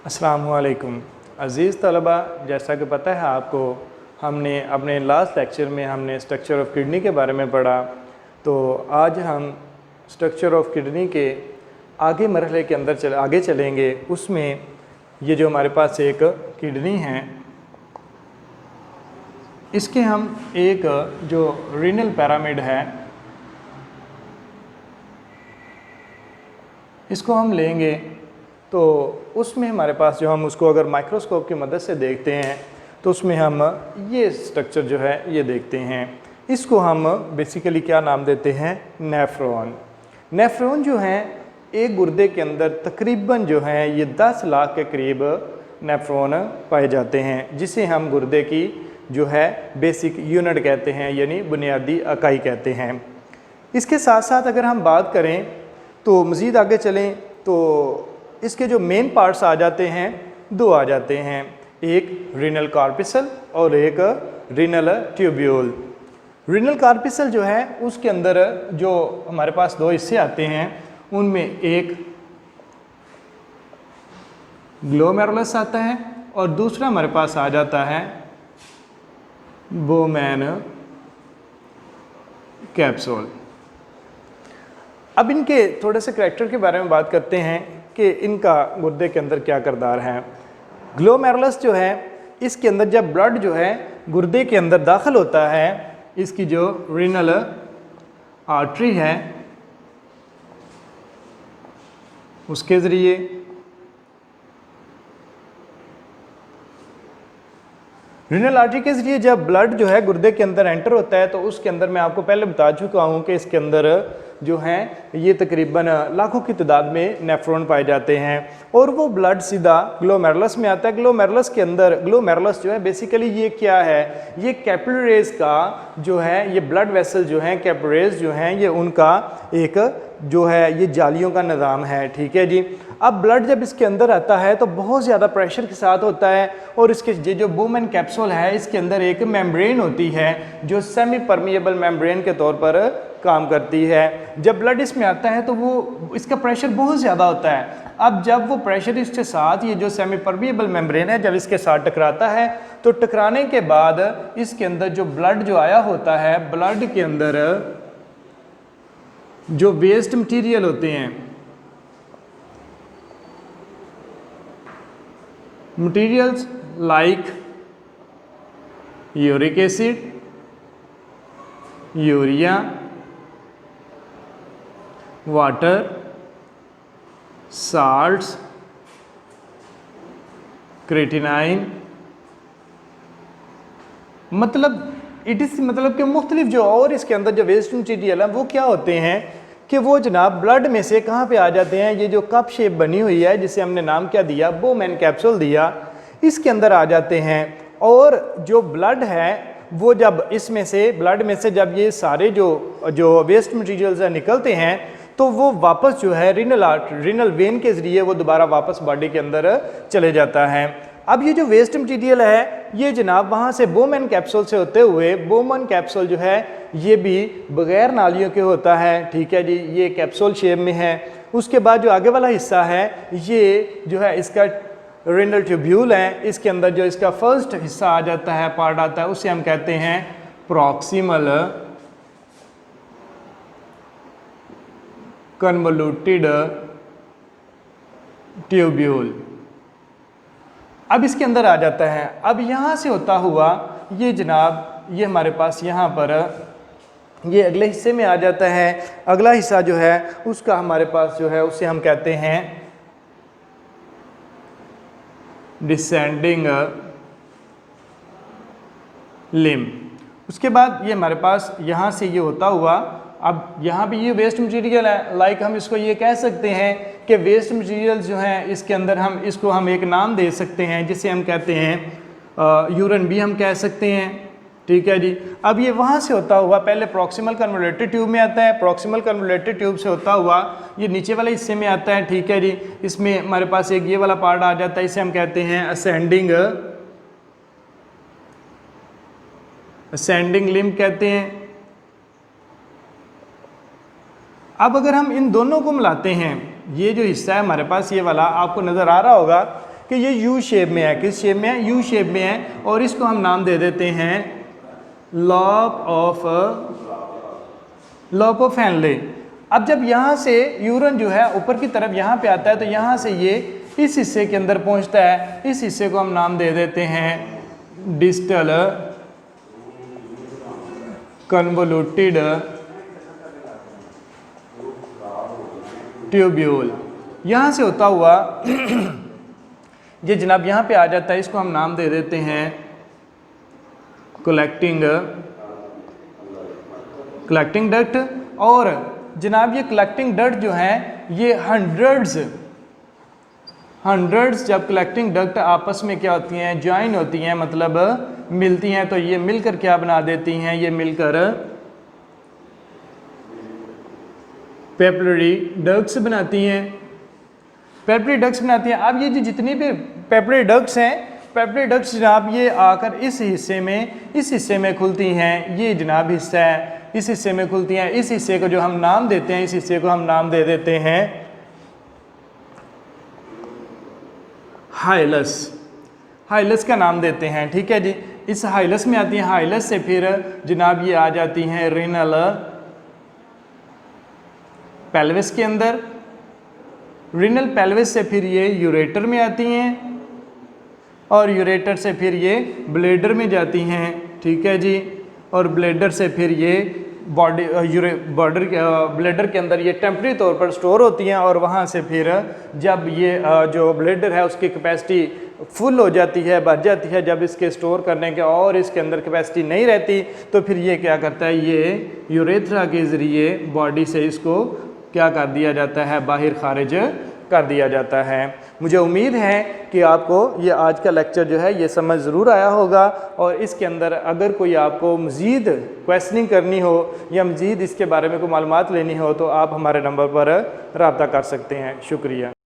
अस्सलामुअलैकुम अज़ीज़ तलबा, जैसा कि पता है आपको, हमने अपने लास्ट लेक्चर में हमने स्ट्रक्चर ऑफ किडनी के बारे में पढ़ा। तो आज हम स्ट्रक्चर ऑफ किडनी के आगे मरहले के अंदर आगे चलेंगे। उसमें ये जो हमारे पास एक किडनी है, इसके हम एक जो रीनल पिरामिड है इसको हम लेंगे। तो उसमें हमारे पास जो हम उसको अगर माइक्रोस्कोप की मदद से देखते हैं तो उसमें हम ये स्ट्रक्चर जो है ये देखते हैं। इसको हम बेसिकली क्या नाम देते हैं? नेफ्रॉन। नेफ्रॉन जो है एक गुर्दे के अंदर तकरीबन जो है ये 10 लाख के करीब नेफ्रॉन पाए जाते हैं, जिसे हम गुर्दे की जो है बेसिक यूनिट कहते हैं, यानी बुनियादी इकाई कहते हैं। इसके साथ साथ अगर हम बात करें तो मज़ीद आगे चलें तो इसके जो मेन पार्ट्स आ जाते हैं, दो आ जाते हैं, एक रीनल कार्पिसल और एक रीनल ट्यूब्यूल। रीनल कार्पिसल जो है उसके अंदर जो हमारे पास दो हिस्से आते हैं, उनमें एक ग्लोमेरुलस आता है और दूसरा हमारे पास आ जाता है बोमैन कैप्सूल। अब इनके थोड़े से करैक्टर के बारे में बात करते हैं कि इनका गुर्दे के अंदर क्या किरदार है। ग्लोमेरुलस जो है इसके अंदर जब ब्लड जो है गुर्दे के अंदर दाखिल होता है, इसकी जो रीनल आर्टरी है उसके ज़रिए रीनल आर्टरी के ज़रिए जब ब्लड जो है गुर्दे के अंदर एंटर होता है, तो उसके अंदर मैं आपको पहले बता चुका हूँ कि इसके अंदर जो हैं ये तकरीबन लाखों की तादाद में नेफ्रॉन पाए जाते हैं और वो ब्लड सीधा ग्लोमेरुलस में आता है। ग्लोमेरुलस के अंदर, ग्लोमेरुलस जो है बेसिकली ये क्या है? ये कैपिलरीज का जो है, ये ब्लड वेसल जो हैं, कैपिलरीज जो हैं, ये उनका एक जो है ये जालियों का निज़ाम है। ठीक है जी। अब ब्लड जब इसके अंदर आता है तो बहुत ज़्यादा प्रेशर के साथ होता है और इसके जो बोमैन कैप्सूल है इसके अंदर एक मेम्ब्रेन होती है जो सेमी परमिएबल मेम्ब्रेन के तौर पर काम करती है। जब ब्लड इसमें आता है तो वो इसका प्रेशर बहुत ज़्यादा होता है। अब जब वो प्रेशर इसके साथ ये जो सेमी परमिएबल मेम्ब्रेन है जब इसके साथ टकराता है, तो टकराने के बाद इसके अंदर जो ब्लड जो आया होता है, ब्लड के अंदर जो वेस्ट मटेरियल होते हैं, materials like uric acid, urea, water, salts, creatinine, मतलब मतलब कि मुख्तलिफ जो और इसके अंदर जो वेस्ट मटीरियल है वो क्या होते हैं कि वो जनाब ब्लड में से कहाँ पे आ जाते हैं? ये जो कप शेप बनी हुई है जिसे हमने नाम क्या दिया? बोमैन कैप्सूल दिया, इसके अंदर आ जाते हैं। और जो ब्लड है वो जब इसमें से ब्लड में से जब ये सारे जो वेस्ट मटीरियल्स निकलते हैं तो वो वापस जो है रीनल वेन के ज़रिए वो दोबारा वापस बॉडी के अंदर चले जाता है। अब ये जो वेस्ट मटेरियल है ये जनाब वहाँ से बोमैन कैप्सूल से होते हुए, बोमैन कैप्सूल जो है ये भी बग़ैर नालियों के होता है। ठीक है जी, ये कैप्सूल शेप में है। उसके बाद जो आगे वाला हिस्सा है ये जो है इसका रीनल ट्यूब्यूल है, इसके अंदर जो इसका फर्स्ट हिस्सा आ जाता है, पार्ट आता है, उसे हम कहते हैं प्रॉक्सिमल कन्वोल्यूटेड ट्यूब्यूल। अब इसके अंदर आ जाता है। अब यहाँ से होता हुआ ये जनाब ये हमारे पास यहाँ पर ये अगले हिस्से में आ जाता है। अगला हिस्सा जो है उसका हमारे पास जो है उसे हम कहते हैं डिसेंडिंग लिम्ब। उसके बाद ये हमारे पास यहाँ से ये होता हुआ, अब यहाँ भी ये वेस्ट मटेरियल है, लाइक हम इसको ये कह सकते हैं कि वेस्ट मटेरियल जो हैं इसके अंदर हम इसको हम एक नाम दे सकते हैं जिसे हम कहते हैं यूरिन भी हम कह सकते हैं। ठीक है जी। अब ये वहाँ से होता हुआ पहले प्रॉक्सिमल कन्वोल्यूटेड ट्यूब में आता है, प्रॉक्सिमल कन्वोल्यूटेड ट्यूब से होता हुआ ये नीचे वाले हिस्से में आता है। ठीक है जी। इसमें हमारे पास एक ये वाला पार्ट आ जाता है, इसे हम कहते हैं असेंडिंग लिम्ब कहते हैं। अब अगर हम इन दोनों को मिलाते हैं, ये जो हिस्सा है हमारे पास ये वाला आपको नज़र आ रहा होगा कि ये यू शेप में है। किस शेप में है? यू शेप में है। और इसको हम नाम दे देते हैं लॉप ऑफ हेनले। अब जब यहाँ से यूरिन जो है ऊपर की तरफ यहाँ पे आता है तो यहाँ से ये इस हिस्से के अंदर पहुँचता है। इस हिस्से को हम नाम दे देते हैं डिस्टल कन्वोल्यूटेड ट्यूब्यूल। यहाँ से होता हुआ ये जनाब यहाँ पे आ जाता है। इसको हम नाम दे देते हैं कलेक्टिंग डक्ट। और जनाब ये कलेक्टिंग डक्ट जो है ये हंड्रेड्स जब कलेक्टिंग डक्ट आपस में क्या होती हैं? ज्वाइन होती हैं, मतलब मिलती हैं। तो ये मिलकर क्या बना देती हैं? ये मिलकर पेपिलरी डक्ट्स बनाती हैं। पेपिलरी डक्ट्स बनाती हैं। अब ये जो जितनी भी पेपिलरी डक्ट्स हैं, पेपिलरी डक्ट्स जनाब ये आकर इस हिस्से में खुलती हैं। ये जनाब हिस्सा है, इस हिस्से में खुलती हैं। इस हिस्से को जो हम नाम देते हैं, इस हिस्से को हम नाम दे देते हैं हाइलस का नाम देते हैं। ठीक है जी। इस हाइलस में आती हैं। हाइलस से फिर जनाब ये आ जाती हैं रीनल पेल्विस के अंदर। रीनल पेल्विस से फिर ये यूरेटर में आती हैं और यूरेटर से फिर ये ब्लेडर में जाती हैं। ठीक है जी। और ब्लेडर से फिर ये ब्लेडर के अंदर ये टेम्परेरी तौर पर स्टोर होती हैं। और वहाँ से फिर जब ये जो ब्लेडर है उसकी कैपेसिटी फुल हो जाती है, भर जाती है, जब इसके स्टोर करने के और इसके अंदर कैपेसिटी नहीं रहती तो फिर ये क्या करता है? ये यूरेथ्रा के ज़रिए बॉडी से इसको क्या कर दिया जाता है? बाहर खारिज कर दिया जाता है। मुझे उम्मीद है कि आपको ये आज का लेक्चर जो है ये समझ ज़रूर आया होगा। और इसके अंदर अगर कोई आपको मज़ीद क्वेश्चनिंग करनी हो या मज़ीद इसके बारे में कोई मालूमात लेनी हो तो आप हमारे नंबर पर रब्ता कर सकते हैं। शुक्रिया।